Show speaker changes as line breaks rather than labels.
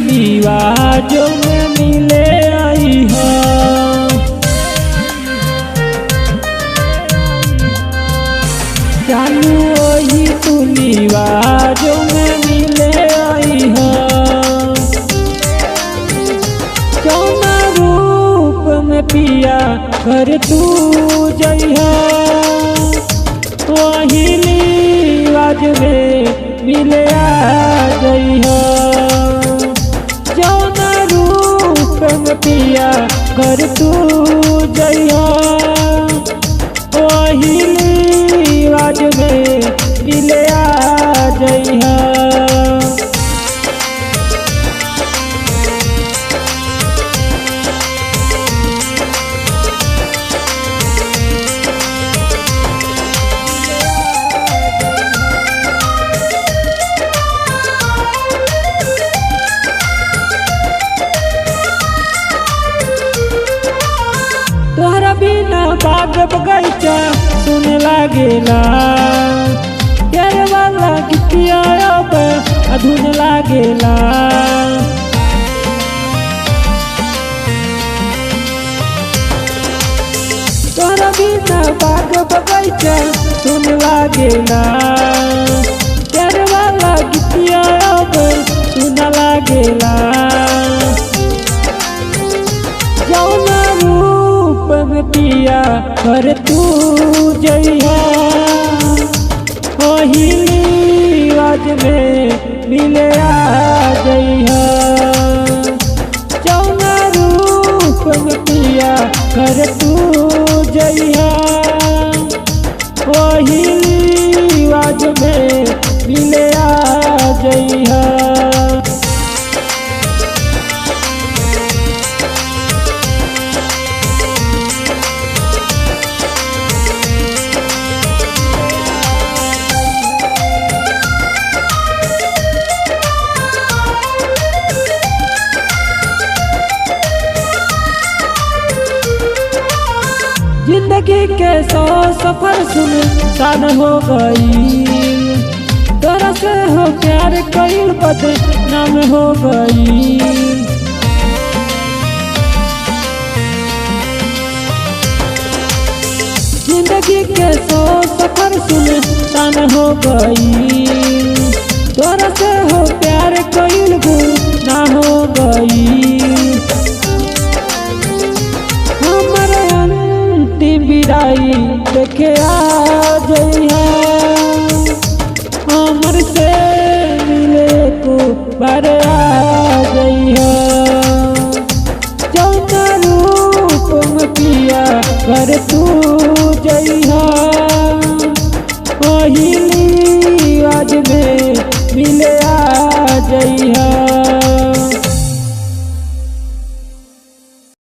लिवाजों में मिले आई हो। जानू वही तू लिवाजों में मिले आई हो। कौना रूप में पिया घर तू जइहा, वही लिवाज में मिले आ जइहा। कौना रूप में पिया घर तू जइहा, वही लिवाज में मिले आ जइहा। तोहरा बिना बाग बगैचा सुने लागेला, प्यार वाला गीतिया अब अधून लागेला। तोहरा बिना बाग बगैचा सुने लागेला, प्यार वाला गीतिया अब सुन लागेला। जौना रूप में पिया घर तू जइहा, वही लिवाज में मिले आ जइहा। जौना रूप में पिया घर तू जइहा, वही लिवाज में मिले आ जइहा। जिंदगी के 100 सफर सुनसान हो गई, तोरा से हो प्यार कईल बदनाम हो गई। जिंदगी के 100 सफर सुनसान हो गई, तोरा से हो प्यार कईल गुनाह हो गई। विदाई देखे